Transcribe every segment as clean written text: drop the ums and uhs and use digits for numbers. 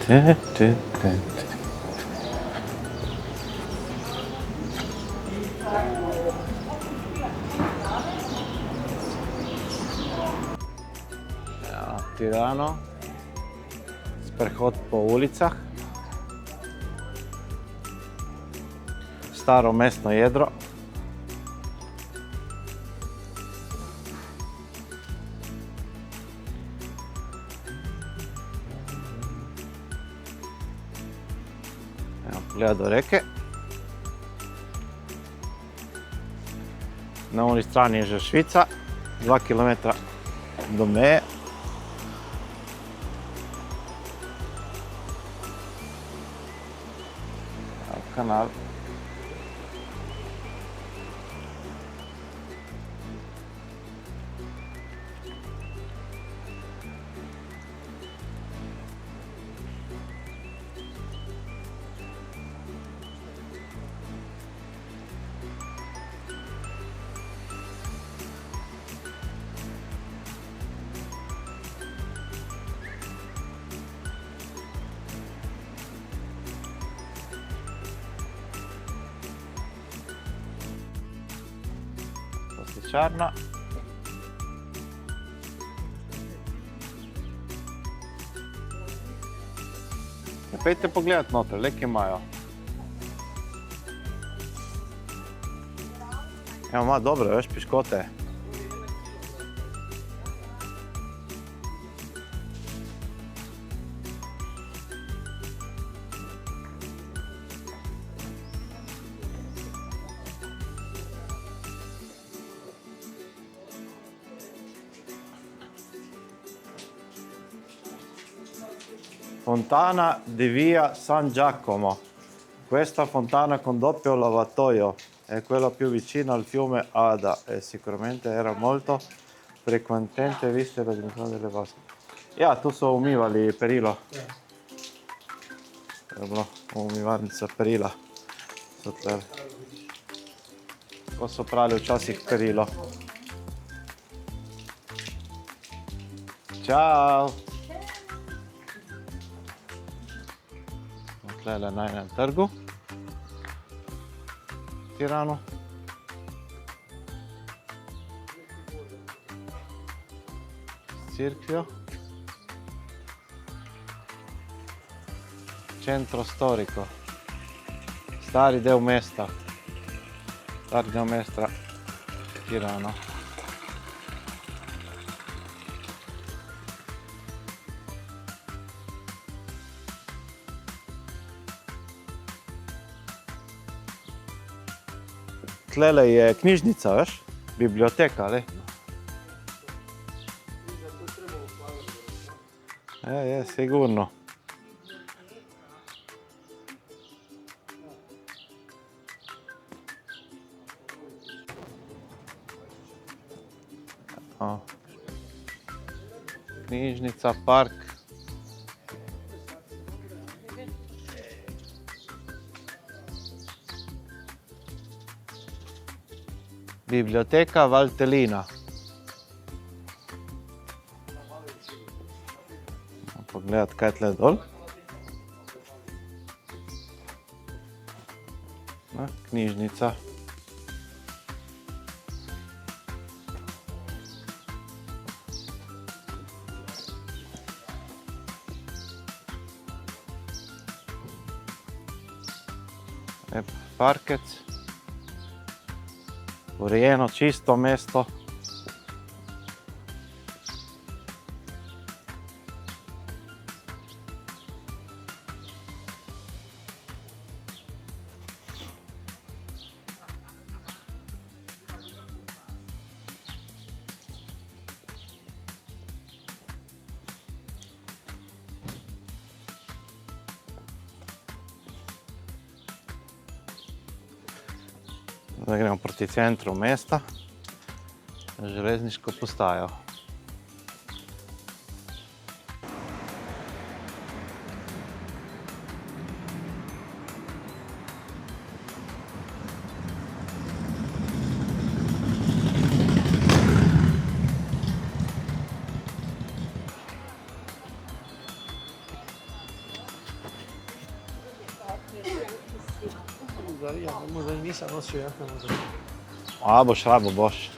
Te, te, te. Ja, Tirano, sprehod po ulicah, staro mestno jedro. Evo pogleda do reke. Na oni strani je že Švica, 2 km do meje. Evo kanal. Čarna. Pejte pogledat noter, lek imajo. Evo, ima dobro, veš, piškote. Fontana di Via San Giacomo. Questa fontana con doppio lavatoio è quella più vicina al fiume Ada e sicuramente era molto frequentemente vista la dimensione delle vasche. Ja, tu so umivali perilo. Je bilo umivalnica perila. So tle. Ko so prali včasih perilo. Čau! Tlele na enem trgu, Tirano. S cerkvijo. Centro storico. Stari del mesta. Stari del mesta Tirano. Tlele je knjižnica, veš, biblioteka, le. Je, sigurno. Knjižnica, park. Biblioteka Valtellina. Pogledat, kaj je tle dol. Knjižnica. Parkec. Urejeno, čisto mesto. Zdaj gremo proti centru mesta, na železniško postajo. A, boš rabo, boš.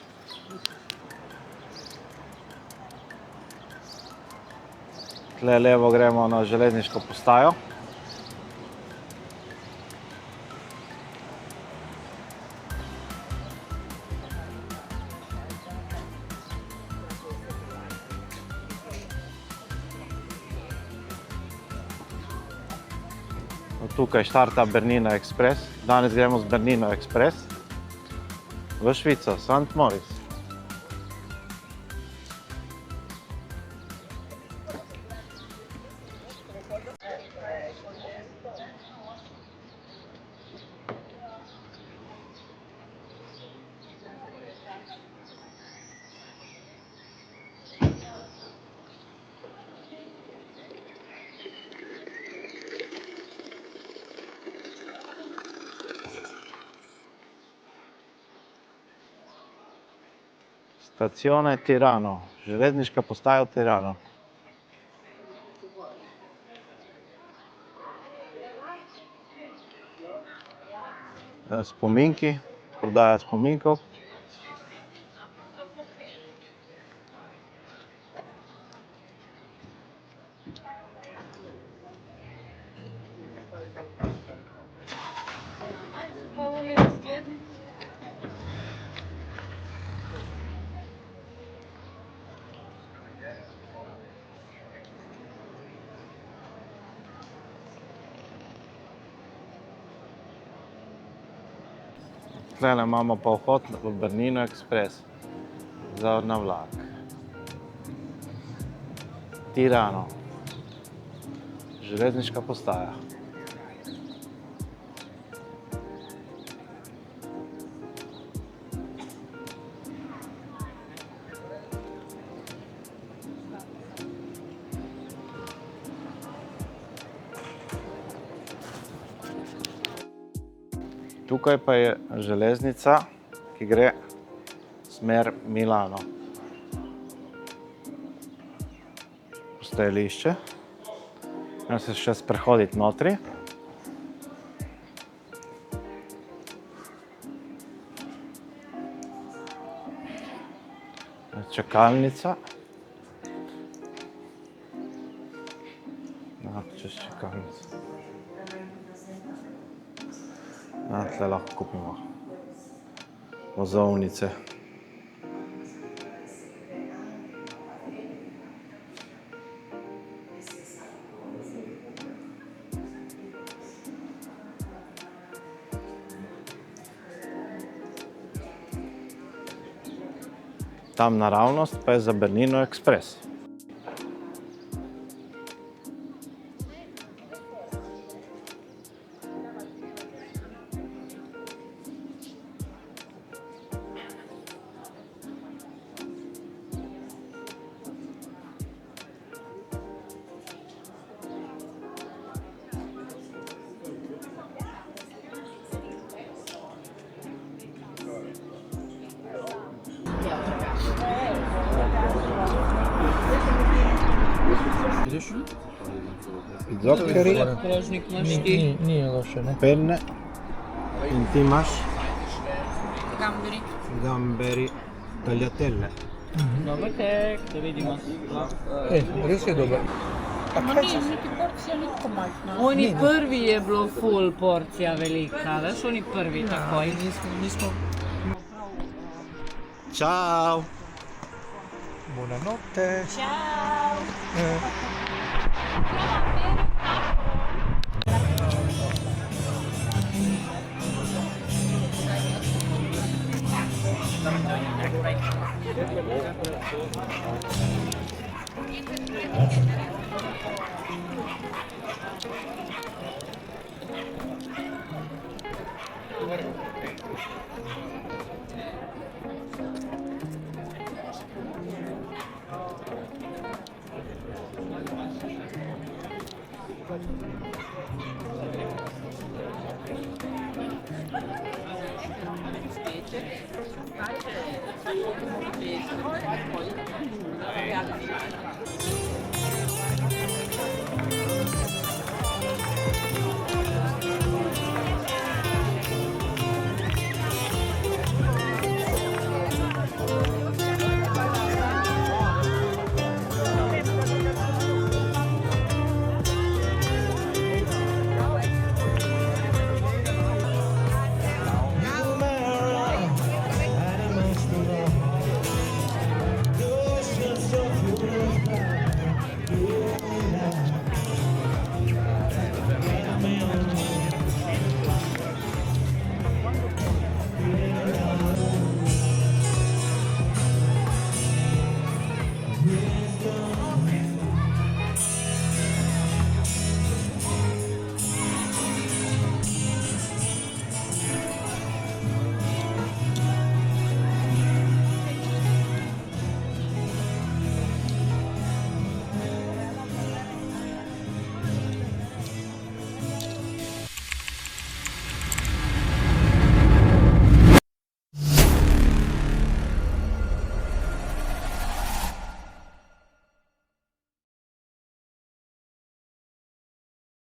Tle levo gremo na železniško postajo. Tukaj štarta Bernina Express. Danes gremo z Bernino Express v Švico, St. Moritz. Stazione Tirano, železniška postaja v Tiranu. Spominki, prodaja spominkov. Tukaj imamo pa vhod v Bernino Express na vlak. Tirano, železniška postaja. Tukaj pa je železnica, ki gre smer Milano. Postajališče. Gremo se še sprehoditi notri. Čakalnica. Čez čakalnico. Tle lahko kupimo vozovnice. Tam naravnost pa je za Bernino Express. Zuccheri, ni loše, ne? Penne. In ti imaš? Gamberi, tagliatelle. Dobar tek, da vidimo. Res je dober. Ma ni, niti porcija ni tako majhna. Oni prvi je bilo full porcija velika, veš, oni prvi takoj. Nismo. Ciao! Buonanotte. Ciao!